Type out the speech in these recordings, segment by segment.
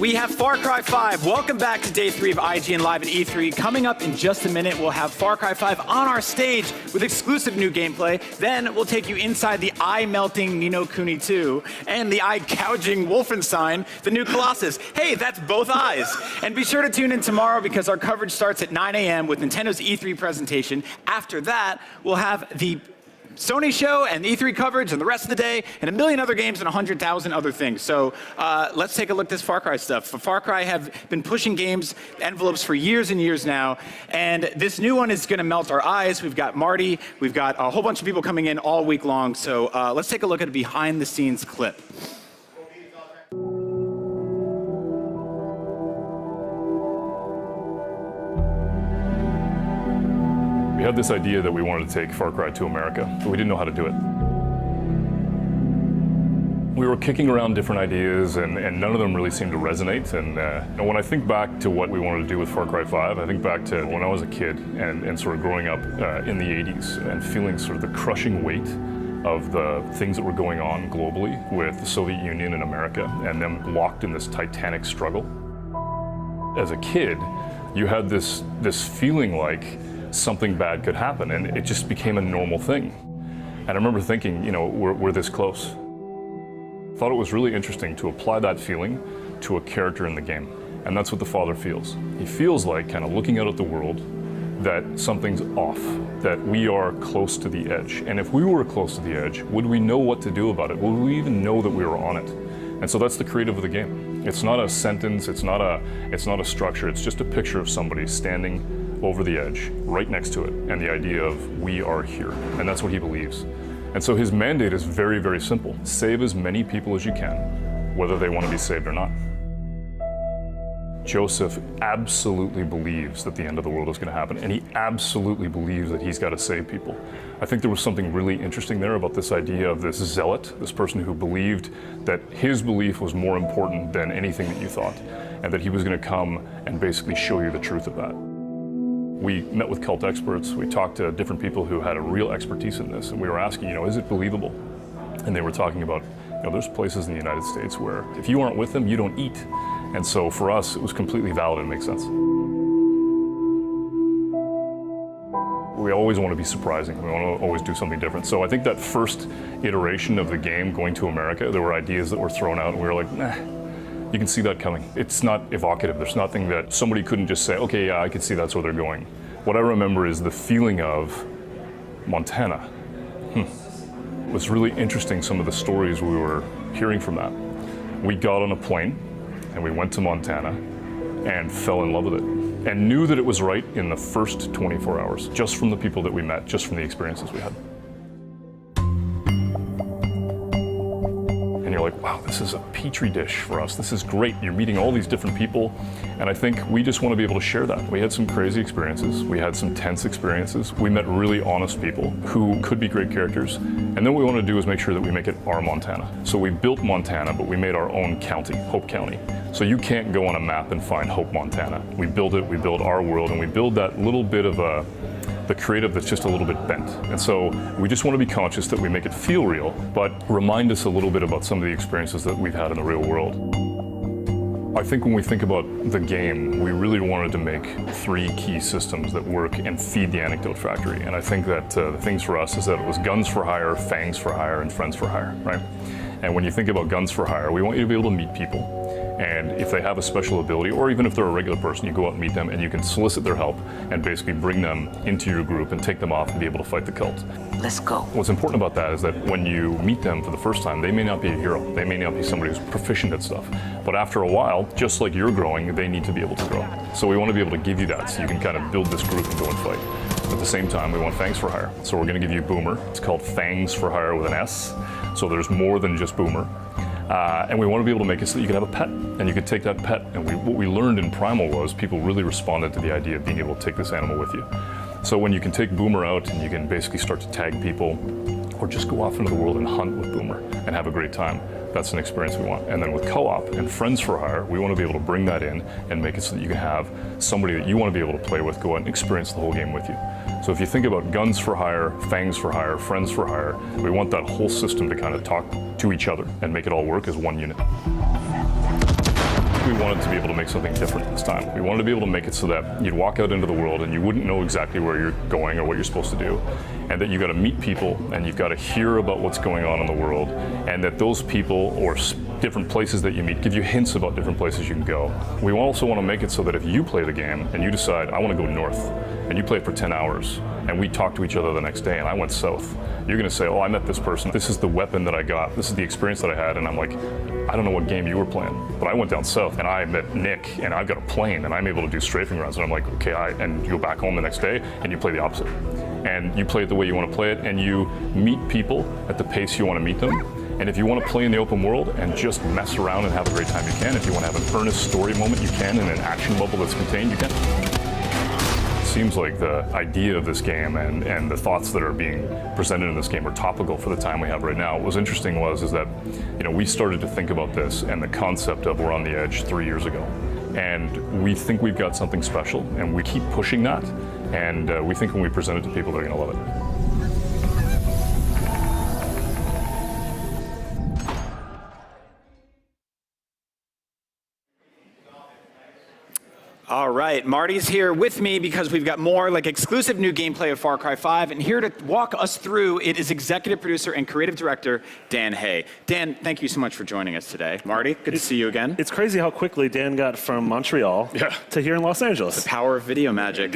We have Far Cry 5. Welcome back to day 3 of IGN Live at E3. Coming up in just a minute, we'll have Far Cry 5 on our stage with exclusive new gameplay. Then we'll take you inside the eye-melting Ni no Kuni 2 and the eye-gouging Wolfenstein, the new Colossus. Hey, that's both eyes. And be sure to tune in tomorrow because our coverage starts at 9 a.m. with Nintendo's E3 presentation. After that, we'll have the Sony show and E3 coverage and the rest of the day and a million other games and 100,000 other things. So let's take a look at this Far Cry stuff. Far Cry have been pushing games envelopes for years and years now, and this new one is going to melt our eyes. We've got Marty, we've got a whole bunch of people coming in all week long. So let's take a look at a behind-the-scenes clip. We had this idea that we wanted to take Far Cry to America, but we didn't know how to do it. We were kicking around different ideas, and none of them really seemed to resonate. And when I think back to what we wanted to do with Far Cry 5, I think back to when I was a kid and sort of growing up in the 80s and feeling sort of the crushing weight of the things that were going on globally with the Soviet Union and America, and them locked in this titanic struggle. As a kid, you had this feeling like something bad could happen, and it just became a normal thing. And I remember thinking, you know, we're this close. Thought it was really interesting to apply that feeling to a character in the game. And that's what the father feels. He feels like, kind of looking out at the world, that something's off, that we are close to the edge. And if we were close to the edge, would we know what to do about it? Would we even know that we were on it? And so that's the creative of the game. It's not a sentence, it's not a structure, it's just a picture of somebody standing over the edge, right next to it, and the idea of we are here. And that's what he believes. And so his mandate is very, very simple. Save as many people as you can, whether they want to be saved or not. Joseph absolutely believes that the end of the world is going to happen, and he absolutely believes that he's got to save people. I think there was something really interesting there about this idea of this zealot, this person who believed that his belief was more important than anything that you thought, and that he was going to come and basically show you the truth of that. We met with cult experts, we talked to different people who had a real expertise in this, and we were asking, you know, is it believable? And they were talking about, you know, there's places in the United States where if you aren't with them, you don't eat. And so for us, it was completely valid and makes sense. We always want to be surprising. We want to always do something different. So I think that first iteration of the game going to America, there were ideas that were thrown out and we were like, nah, you can see that coming. It's not evocative. There's nothing that somebody couldn't just say, okay, yeah, I can see that's where they're going. What I remember is the feeling of Montana. It was really interesting, some of the stories we were hearing from that. We got on a plane and we went to Montana and fell in love with it and knew that it was right in the first 24 hours, just from the people that we met, just from the experiences we had. And you're like, wow, this is a petri dish for us. This is great. You're meeting all these different people. And I think we just want to be able to share that. We had some crazy experiences. We had some tense experiences. We met really honest people who could be great characters. And then what we want to do is make sure that we make it our Montana. So we built Montana, but we made our own county, Hope County. So you can't go on a map and find Hope, Montana. We build it, we build our world, and we build that little bit of the creative that's just a little bit bent. And so we just want to be conscious that we make it feel real, but remind us a little bit about some of the experiences that we've had in the real world. I think when we think about the game, we really wanted to make 3 key systems that work and feed the anecdote factory. And I think that the things for us is that it was guns for hire, fangs for hire, and friends for hire, right? And when you think about guns for hire, we want you to be able to meet people. And if they have a special ability, or even if they're a regular person, you go out and meet them and you can solicit their help and basically bring them into your group and take them off and be able to fight the cult. Let's go. What's important about that is that when you meet them for the first time, they may not be a hero. They may not be somebody who's proficient at stuff. But after a while, just like you're growing, they need to be able to grow. So we want to be able to give you that so you can kind of build this group and go and fight. At the same time, we want Fangs for Hire. So we're going to give you Boomer. It's called Fangs for Hire with an S. So there's more than just Boomer. And we want to be able to make it so that you can have a pet, and you could take that pet. And what we learned in Primal was people really responded to the idea of being able to take this animal with you. So when you can take Boomer out and you can basically start to tag people, or just go off into the world and hunt with Boomer and have a great time, that's an experience we want. And then with co-op and Friends for Hire, we want to be able to bring that in and make it so that you can have somebody that you want to be able to play with go out and experience the whole game with you. So if you think about Guns for Hire, Fangs for Hire, Friends for Hire, we want that whole system to kind of talk to each other and make it all work as one unit. think we wanted to be able to make something different this time. We wanted to be able to make it so that you'd walk out into the world and you wouldn't know exactly where you're going or what you're supposed to do, and that you got to meet people and you've got to hear about what's going on in the world, and that those people or different places that you meet give you hints about different places you can go. We also want to make it so that if you play the game and you decide, I want to go north, and you play it for 10 hours, and we talk to each other the next day, and I went south, you're going to say, oh, I met this person. This is the weapon that I got. This is the experience that I had. And I'm like, I don't know what game you were playing, but I went down south, and I met Nick, and I've got a plane, and I'm able to do strafing runs. And I'm like, okay, and you go back home the next day, and you play the opposite. And you play it the way you want to play it, and you meet people at the pace you want to meet them. And if you want to play in the open world and just mess around and have a great time, you can. If you want to have an earnest story moment, you can. In an action bubble that's contained, you can. Seems like the idea of this game and the thoughts that are being presented in this game are topical for the time we have right now. What was interesting is that, we started to think about this and the concept of we're on the edge 3 years ago. And we think we've got something special, and we keep pushing that. And we think when we present it to people, they're going to love it. All right, Marty's here with me because we've got more exclusive new gameplay of Far Cry 5, and here to walk us through it is executive producer and creative director Dan Hay. Dan, thank you so much for joining us today. Marty, good to see you again. It's crazy how quickly Dan got from Montreal to here in Los Angeles. The power of video magic.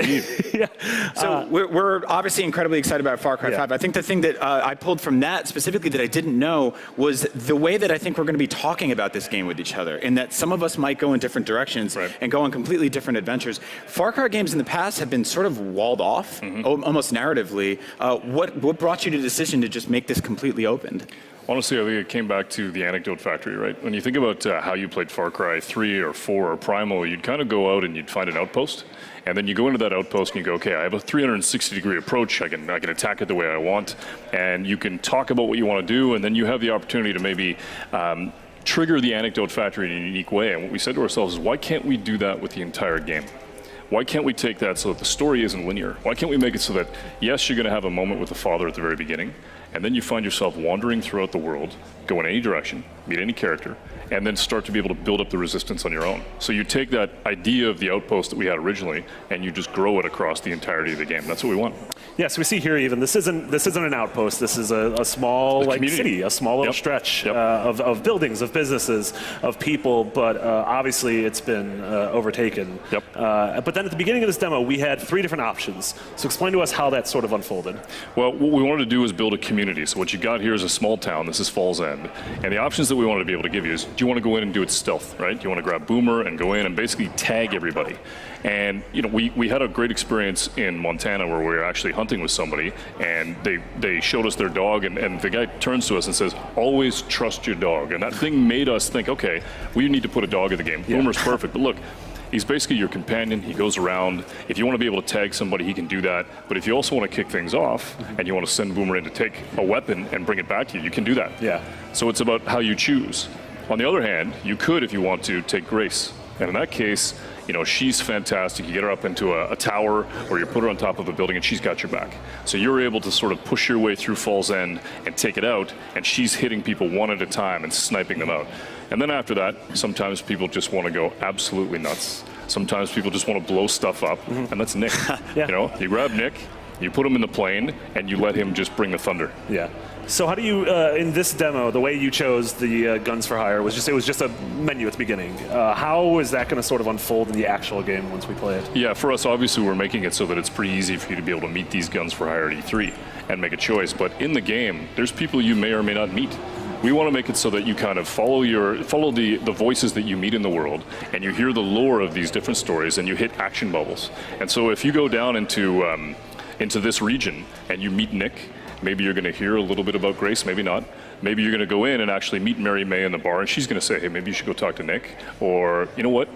Yeah. So we're obviously incredibly excited about Far Cry 5. I think the thing that I pulled from that specifically that I didn't know was the way that I think we're going to be talking about this game with each other, in that some of us might go in different directions and go on completely different adventures. Far Cry games in the past have been sort of walled off, almost narratively. What brought you to the decision to just make this completely open? Honestly, I think it came back to the anecdote factory, right? When you think about how you played Far Cry 3 or 4 or Primal, you'd kind of go out and you'd find an outpost. And then you go into that outpost and you go, okay, I have a 360-degree approach. I can attack it the way I want. And you can talk about what you want to do, and then you have the opportunity to maybe trigger the anecdote factory in a unique way. And what we said to ourselves is, why can't we do that with the entire game? Why can't we take that so that the story isn't linear? Why can't we make it so that, yes, you're going to have a moment with the father at the very beginning, and then you find yourself wandering throughout the world, go in any direction, meet any character, and then start to be able to build up the resistance on your own. So you take that idea of the outpost that we had originally, and you just grow it across the entirety of the game. That's what we want. Yes, we see here even this isn't an outpost. This is a small city, a small little stretch of buildings, of businesses, of people. But obviously, it's been overtaken. But then at the beginning of this demo, we had 3 different options. So explain to us how that sort of unfolded. Well, what we wanted to do is build a community. So what you got here is a small town. This is Falls End, and the options that we wanted to be able to give you is: do you want to go in and do it stealth, right? Do you want to grab Boomer and go in and basically tag everybody? And we had a great experience in Montana where we were actually hunting with somebody, and they showed us their dog, and the guy turns to us and says, always trust your dog. And that thing made us think, okay, we need to put a dog in the game. Boomer's perfect, but look, he's basically your companion. He goes around. If you want to be able to tag somebody, he can do that. But if you also want to kick things off and you want to send Boomer in to take a weapon and bring it back to you, you can do that. So it's about how you choose. On the other hand, you could, if you want to, take Grace. And in that case, she's fantastic. You get her up into a tower, or you put her on top of a building, and she's got your back. So you're able to sort of push your way through Falls End and take it out, and she's hitting people one at a time and sniping them out. And then after that, sometimes people just want to go absolutely nuts. Sometimes people just want to blow stuff up, and that's Nick. You grab Nick, you put him in the plane, and you let him just bring the thunder. So how do you, in this demo, the way you chose the guns for hire was just a menu at the beginning. How is that going to sort of unfold in the actual game once we play it? Yeah, for us, obviously, we're making it so that it's pretty easy for you to be able to meet these guns for hire at E3 and make a choice. But in the game, there's people you may or may not meet. We want to make it so that you kind of follow the voices that you meet in the world, and you hear the lore of these different stories, and you hit action bubbles. And so if you go down into this region and you meet Nick, maybe you're going to hear a little bit about Grace, maybe not. Maybe you're going to go in and actually meet Mary May in the bar, and she's going to say, hey, maybe you should go talk to Nick. Or, you know what?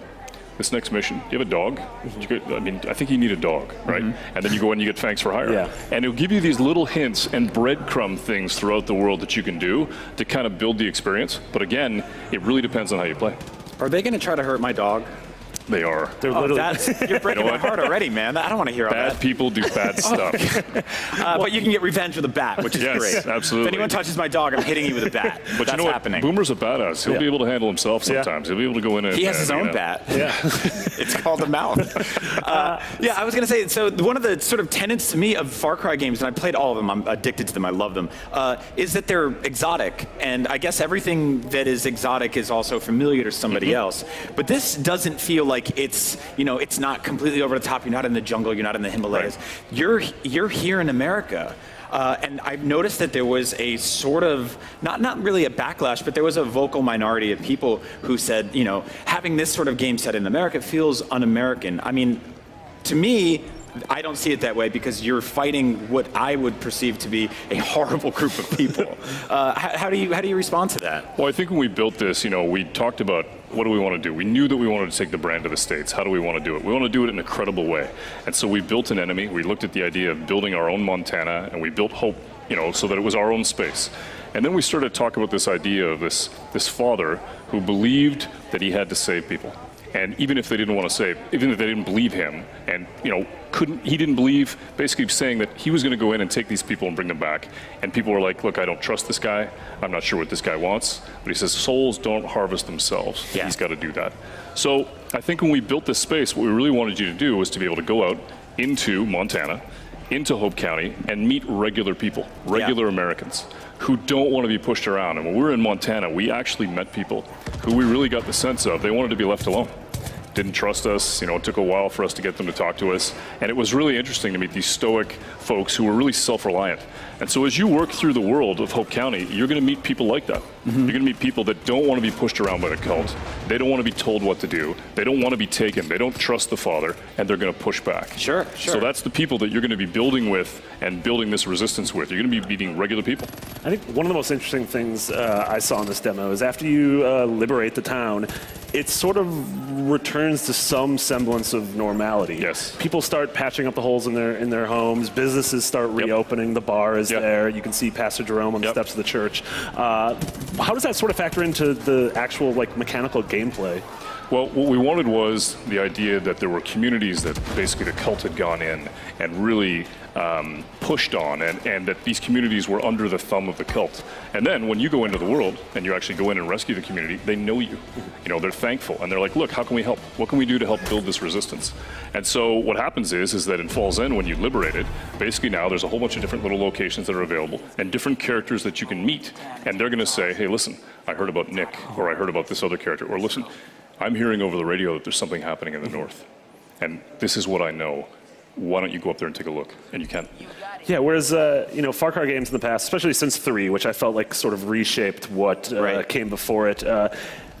This next mission, do you have a dog? I think you need a dog, right? And then you go in and you get Fangs for hire. And it'll give you these little hints and breadcrumb things throughout the world that you can do to kind of build the experience. But again, it really depends on how you play. Are they going to try to hurt my dog? They are. They're Oh, literally. you're breaking my heart already, man. I don't want to hear all Bad that. people do bad stuff. But you can get revenge with a bat, which is Yes, great. absolutely. If anyone touches my dog, I'm hitting you with a bat. But That's you know what? happening. Boomer's a badass. He'll be able to handle himself sometimes. He'll be able to go in and He has his you own know. bat. Yeah. It's called the mouth. Yeah, I was going to say, so one of the sort of tenets to me of Far Cry games, and I played all of them, I'm addicted to them, I love them, is that they're exotic. And I guess everything that is exotic is also familiar to somebody else. But this doesn't feel like it's, it's not completely over the top. You're not in the jungle, you're not in the Himalayas. Right. You're here in America. And I've noticed that there was a sort of, not really a backlash, but there was a vocal minority of people who said, having this sort of game set in America feels un-American. I mean, to me, I don't see it that way because you're fighting what I would perceive to be a horrible group of people. How do you respond to that? Well, I think when we built this, we talked about what do we want to do. We knew that we wanted to take the brand to the States. How do we want to do it? We want to do it in a credible way. And so we built an enemy. We looked at the idea of building our own Montana, and we built Hope, so that it was our own space. And then we started to talk about this idea of this father who believed that he had to save people. And even if they didn't want to save, even if they didn't believe him, and he didn't believe, basically saying that he was going to go in and take these people and bring them back. And people were like, look, I don't trust this guy. I'm not sure what this guy wants. But he says, souls don't harvest themselves. Yeah. He's got to do that. So I think when we built this space, what we really wanted you to do was to be able to go out into Montana, into Hope County, and meet regular people, regular Americans who don't want to be pushed around. And when we were in Montana, we actually met people who we really got the sense of they wanted to be left alone. Didn't trust us. It took a while for us to get them to talk to us. And it was really interesting to meet these stoic folks who were really self-reliant. And so as you work through the world of Hope County, you're going to meet people like that. You're going to meet people that don't want to be pushed around by the cult. They don't want to be told what to do. They don't want to be taken. They don't trust the father, and they're going to push back. Sure. So that's the people that you're going to be building with and building this resistance with. You're going to be meeting regular people. I think one of the most interesting things I saw in this demo is after you liberate the town, it sort of returns to some semblance of normality. Yes. People start patching up the holes in their homes. Businesses start reopening. The bar is there. You can see Pastor Jerome on the steps of the church. How does that sort of factor into the actual mechanical gameplay? Well, what we wanted was the idea that there were communities that basically the cult had gone in and really pushed on, and that these communities were under the thumb of the cult. And then when you go into the world and you actually go in and rescue the community, they know you. They're thankful, and they're like, look, how can we help? What can we do to help build this resistance? And so what happens is that in Falls End, when you liberate it, basically now there's a whole bunch of different little locations that are available and different characters that you can meet. And they're going to say, hey, listen, I heard about Nick, or I heard about this other character, or listen, I'm hearing over the radio that there's something happening in the north, and this is what I know. Why don't you go up there and take a look? And you can. Yeah, whereas, Far Cry games in the past, especially since 3, which I felt like sort of reshaped what came before it,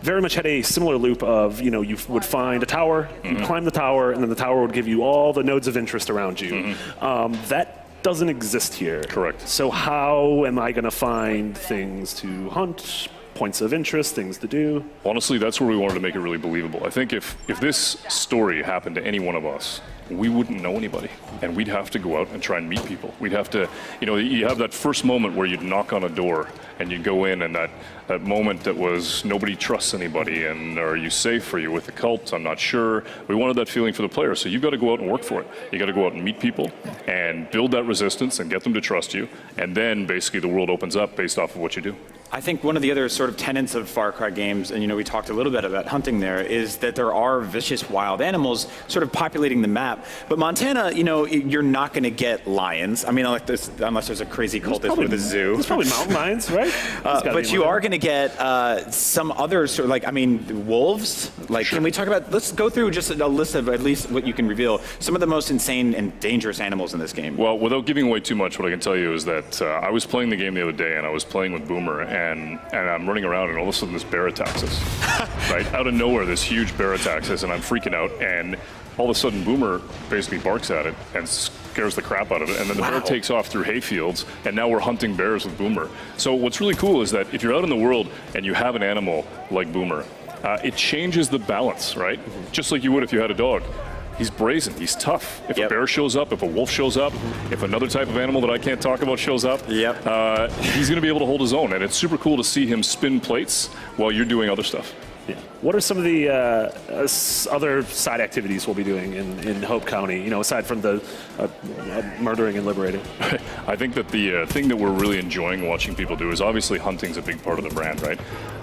very much had a similar loop of, you would find a tower, you'd climb the tower, and then the tower would give you all the nodes of interest around you. That doesn't exist here. Correct. So how am I going to find things to hunt, points of interest, things to do? Honestly, that's where we wanted to make it really believable. I think if this story happened to any one of us, we wouldn't know anybody, and we'd have to go out and try and meet people. We'd have to, you have that first moment where you'd knock on a door and you'd go in, and that moment that was nobody trusts anybody, and are you safe? Are you with the cult? I'm not sure. We wanted that feeling for the player, so you've got to go out and work for it. You got to go out and meet people and build that resistance and get them to trust you, and then basically the world opens up based off of what you do. I think one of the other sort of tenets of Far Cry games, and we talked a little bit about hunting there, is that there are vicious wild animals sort of populating the map. But Montana, you're not going to get lions. I mean, unless there's a crazy cultist with a zoo. There's probably mountain lions, right? But you are going to get some other sort of wolves. Can we talk about? Let's go through just a list of at least what you can reveal. Some of the most insane and dangerous animals in this game. Well, without giving away too much, what I can tell you is that I was playing the game the other day, and I was playing with Boomer, and I'm running around, and all of a sudden this bear attacks us. Right out of nowhere, this huge bear attacks us, and I'm freaking out, and all of a sudden Boomer basically barks at it and scares the crap out of it, and then the bear takes off through hayfields, and now we're hunting bears with Boomer. So what's really cool is that if you're out in the world and you have an animal like Boomer, it changes the balance, right? Just like you would if you had a dog. He's brazen, he's tough. If a bear shows up, if a wolf shows up, if another type of animal that I can't talk about shows up, he's going to be able to hold his own. And it's super cool to see him spin plates while you're doing other stuff. Yeah. What are some of the other side activities we'll be doing in Hope County, aside from the murdering and liberating? I think that the thing that we're really enjoying watching people do is obviously hunting's a big part of the brand, right?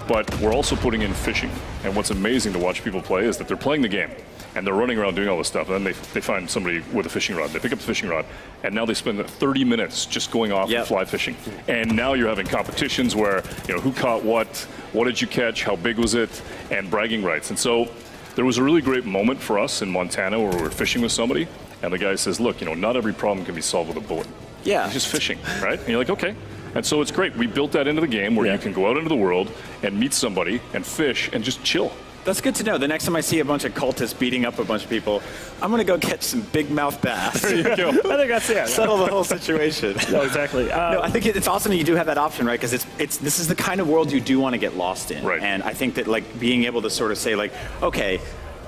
But we're also putting in fishing. And what's amazing to watch people play is that they're playing the game and they're running around doing all this stuff. And then they find somebody with a fishing rod. They pick up the fishing rod and now they spend 30 minutes just going off and fly fishing. And now you're having competitions where, who caught what did you catch, how big was it, and bragging rights. And so there was a really great moment for us in Montana where we were fishing with somebody and the guy says, look, not every problem can be solved with a bullet. Yeah. It's just fishing, right? And you're like, okay. And so it's great. We built that into the game where you can go out into the world and meet somebody and fish and just chill. That's good to know. The next time I see a bunch of cultists beating up a bunch of people, I'm going to go catch some big mouth bass. There you go. I think that's it. Settle the whole situation. No, exactly. No, I think it's awesome that you do have that option, right? Because this is the kind of world you do want to get lost in. Right. And I think that being able to sort of say okay,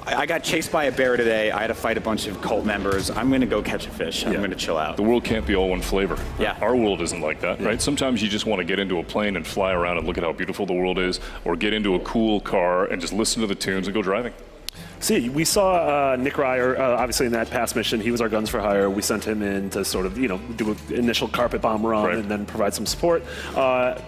I got chased by a bear today. I had to fight a bunch of cult members. I'm going to go catch a fish. I'm going to chill out. The world can't be all one flavor. Yeah. Our world isn't like that, right? Sometimes you just want to get into a plane and fly around and look at how beautiful the world is, or get into a cool car and just listen to the tunes and go driving. See, we saw Nick Ryer, obviously in that past mission. He was our guns for hire. We sent him in to sort of, do an initial carpet bomb run and then provide some support.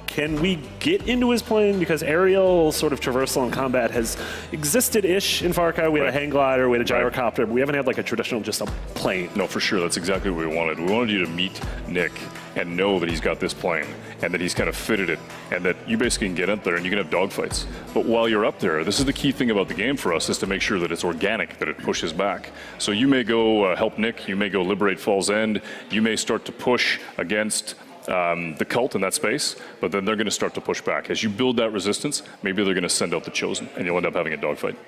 Can we get into his plane? Because aerial sort of traversal and combat has existed-ish in Far Cry. We had a hang glider, we had a gyrocopter, but we haven't had a traditional just a plane. No, for sure. That's exactly what we wanted. We wanted you to meet Nick and know that he's got this plane and that he's kind of fitted it and that you basically can get up there and you can have dogfights. But while you're up there, this is the key thing about the game for us, is to make sure that it's organic, that it pushes back. So you may go help Nick, you may go liberate Falls End, you may start to push against the cult in that space, but then they're going to start to push back. As you build that resistance, maybe they're going to send out the Chosen and you'll end up having a dogfight.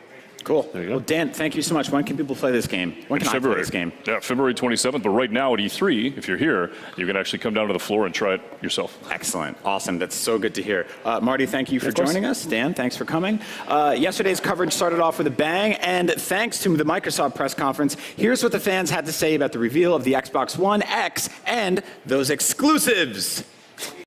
Cool. There you go. Well, Dan, thank you so much. When can people play this game? When can I play this game? Yeah, February 27th. But right now at E3, if you're here, you can actually come down to the floor and try it yourself. Excellent. Awesome. That's so good to hear. Marty, thank you for joining us. Dan, thanks for coming. Yesterday's coverage started off with a bang, and thanks to the Microsoft press conference, here's what the fans had to say about the reveal of the Xbox One X and those exclusives.